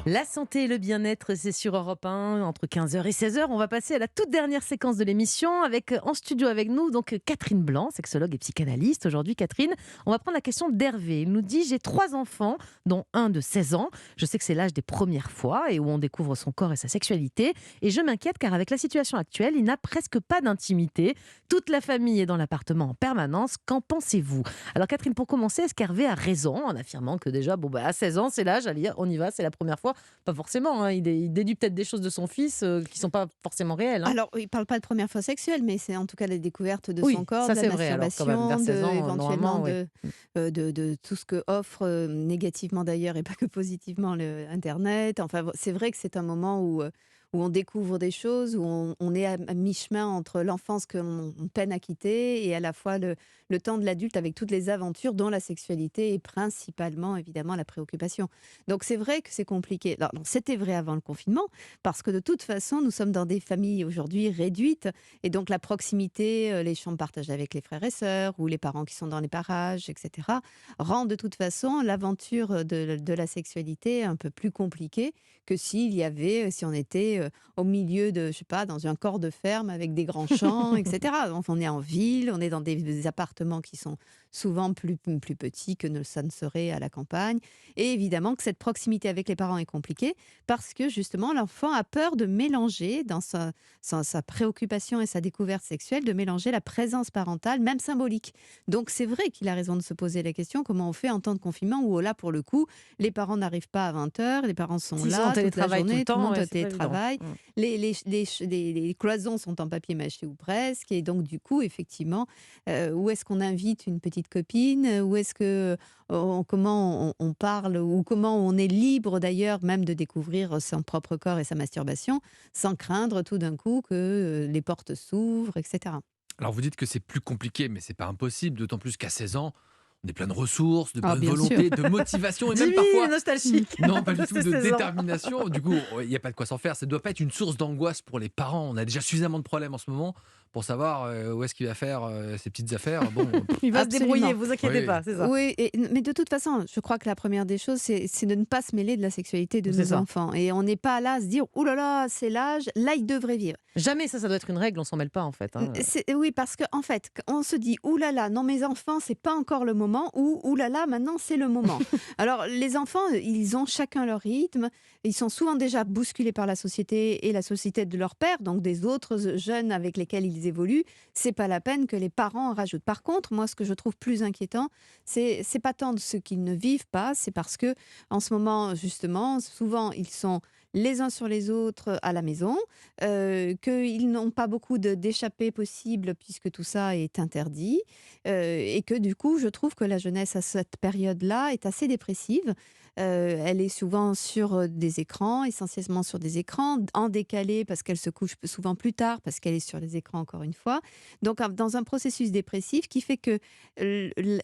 La santé et le bien-être, c'est sur Europe 1, entre 15h et 16h. On va passer à la toute dernière séquence de l'émission avec en studio avec nous Catherine Blanc, sexologue et psychanalyste. Aujourd'hui, Catherine, on va prendre la question d'Hervé. Il nous dit: j'ai 3 enfants, dont un de 16 ans. Je sais que c'est l'âge des premières fois et où on découvre son corps et sa sexualité. Et je m'inquiète car avec la situation actuelle, il n'a presque pas d'intimité. Toute la famille est dans l'appartement en permanence. Qu'en pensez-vous? Alors Catherine, pour commencer, est-ce qu'Hervé a raison en affirmant que déjà, à 16 ans, c'est l'âge, allez, on y va, c'est la première fois? Pas forcément, hein, il déduit peut-être des choses de son fils, qui sont pas forcément réelles, hein. Alors, il parle pas de première fois sexuelle, mais c'est en tout cas la découverte de son Oui, corps, ça de la c'est vrai alors quand même, vers masturbation, 16 ans, éventuellement normalement, oui. Mmh. de tout ce que offre, négativement d'ailleurs et pas que positivement le internet. Enfin, c'est vrai que c'est un moment où on découvre des choses, où on est à mi-chemin entre l'enfance qu'on peine à quitter et à la fois le temps de l'adulte avec toutes les aventures dont la sexualité est principalement, évidemment, la préoccupation. Donc c'est vrai que c'est compliqué. Alors, non, c'était vrai avant le confinement, parce que de toute façon, nous sommes dans des familles aujourd'hui réduites et donc la proximité, les chambres partagées avec les frères et sœurs ou les parents qui sont dans les parages, etc., rend de toute façon l'aventure de la sexualité un peu plus compliquée que si on était au milieu de, je sais pas, dans un corps de ferme avec des grands champs, etc. Donc on est en ville, on est dans des appartements qui sont souvent plus petits que ça ne serait à la campagne. Et évidemment que cette proximité avec les parents est compliquée parce que justement l'enfant a peur de mélanger dans sa préoccupation et sa découverte sexuelle, de mélanger la présence parentale, même symbolique. Donc c'est vrai qu'il a raison de se poser la question, comment on fait en temps de confinement où là pour le coup les parents n'arrivent pas à 20h, les parents sont S'ils sont en là toute la télétravail tout le journée, tout le temps, monde ouais, est au c'est pas évident. télétravail, Mmh. les cloisons sont en papier mâché ou presque, et donc du coup effectivement, où est-ce qu'on invite une petite copine, où est-ce que comment on parle, ou comment on est libre d'ailleurs même de découvrir son propre corps et sa masturbation sans craindre tout d'un coup que les portes s'ouvrent, etc. Alors vous dites que c'est plus compliqué, mais c'est pas impossible, d'autant plus qu'à 16 ans, on est plein de ressources, de Ah bonne bien sûr. volonté, de motivation et même Jimmy, il est parfois, nostalgique non pas de du tout, ses de 16 ans. détermination. Du coup, il n'y a pas de quoi s'en faire. Ça ne doit pas être une source d'angoisse pour les parents. On a déjà suffisamment de problèmes en ce moment pour savoir où est-ce qu'il va faire ses petites affaires. Bon, Il va se débrouiller, Absolument. vous inquiétez oui, pas, c'est ça. Oui, mais de toute façon, je crois que la première des choses, c'est de ne pas se mêler de la sexualité de C'est nos ça. enfants. Et on n'est pas là à se dire, ouh là là, c'est l'âge, là, il devrait vivre. Jamais ça doit être une règle, on s'en mêle pas en fait, hein. Oui, parce qu'en fait, on se dit, ouh là là, non, mes enfants, c'est pas encore le moment, ou ouh là là, maintenant, c'est le moment. Alors, les enfants, ils ont chacun leur rythme. Ils sont souvent déjà bousculés par la société et la société de leur père, donc des autres jeunes avec lesquels ils évoluent. C'est pas la peine que les parents en rajoutent. Par contre, moi, ce que je trouve plus inquiétant, c'est pas tant de ce qu'ils ne vivent pas, c'est parce que en ce moment, justement, souvent, ils sont les uns sur les autres à la maison, qu'ils n'ont pas beaucoup d'échappées possibles puisque tout ça est interdit, et que du coup, je trouve que la jeunesse à cette période-là est assez dépressive. Elle est souvent sur des écrans, essentiellement sur des écrans, en décalé parce qu'elle se couche souvent plus tard, parce qu'elle est sur les écrans encore une fois. Donc dans un processus dépressif qui fait que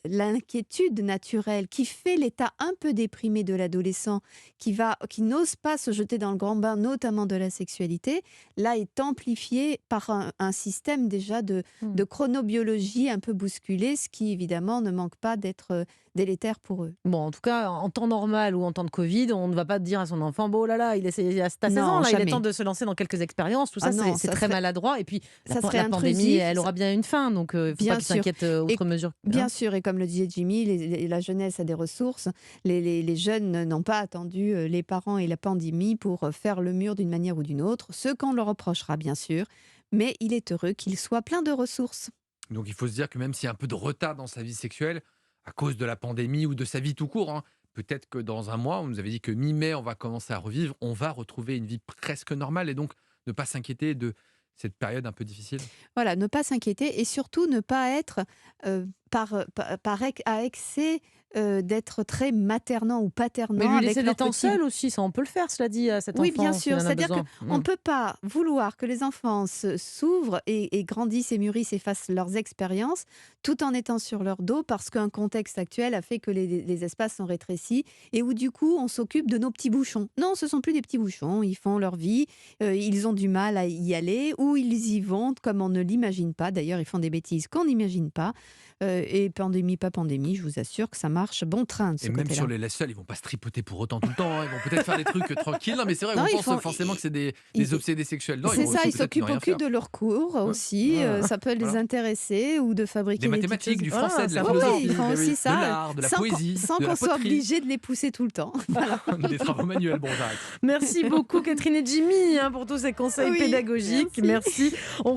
l'inquiétude naturelle, qui fait l'état un peu déprimé de l'adolescent, qui n'ose pas se jeter dans le grand bain, notamment de la sexualité, là est amplifiée par un système déjà Mmh. de chronobiologie un peu bousculé, ce qui évidemment ne manque pas d'être délétère pour eux. Bon, en tout cas, en temps normal ou en temps de Covid, on ne va pas dire à son enfant: «Bon, oh là là, tu 16 ans Non, là, il est temps jamais. de se lancer dans quelques expériences». Tout Ah ça, c'est non, c'est très maladroit et puis ça serait la pandémie, intrusif. elle aura bien une fin, donc il ne faut pas Bien qu'il sûr. s'inquiète, Et outre mesure, bien hein? sûr, et comme le disait Jimmy, la jeunesse a des ressources. Les jeunes n'ont pas attendu les parents et la pandémie pour faire le mur d'une manière ou d'une autre, ce qu'on leur reprochera bien sûr, mais il est heureux qu'ils soient pleins de ressources. donc il faut se dire que même s'il y a un peu de retard dans sa vie sexuelle, à cause de la pandémie ou de sa vie tout court, hein, peut-être que dans un mois, on nous avait dit que mi-mai, on va commencer à revivre, on va retrouver une vie presque normale et donc ne pas s'inquiéter de cette période un peu difficile. Voilà, ne pas s'inquiéter et surtout ne pas être à excès d'être très maternant ou Mais paternant lui avec laisser des leurs temps petits. seul aussi, ça on peut le faire, cela dit, à cet Oui, bien enfant s'il sûr. en a C'est-à-dire besoin. qu'on Mmh. ne peut pas vouloir que les enfants s'ouvrent et grandissent et mûrissent et fassent leurs expériences tout en étant sur leur dos parce qu'un contexte actuel a fait que les espaces sont rétrécis et où du coup on s'occupe de nos petits bouchons. Non, ce sont plus des petits bouchons. Ils font leur vie, ils ont du mal à y aller ou ils y vont comme on ne l'imagine pas. D'ailleurs, ils font des bêtises qu'on n'imagine pas. Et pandémie, pas pandémie, je vous assure que ça marche bon train de ce Et même côté-là. sur les lessives, ils vont pas se tripoter pour autant tout le temps, hein. Ils vont peut-être faire des trucs tranquilles. Non, mais c'est vrai, Non, on ils pense font forcément que c'est des ils obsédés sexuels. Non, ils c'est vont ça, aussi ils peut-être ne s'occupent rien au cul faire. de leurs cours Ouais. aussi, Ouais. ça peut les Voilà. intéresser ou de fabriquer Des des petites mathématiques, choses. du Voilà, français, de la ça Oui, peut- oui, ils philosophie, font mais aussi oui, ça, de l'art, de la sans poésie, sans de la qu'on soit poterie, obligé de les pousser tout le temps. Voilà. des travaux manuels. Bon, j'arrête. Merci beaucoup Catherine et Jimmy, hein, pour tous ces conseils Oui, pédagogiques. merci. Merci. On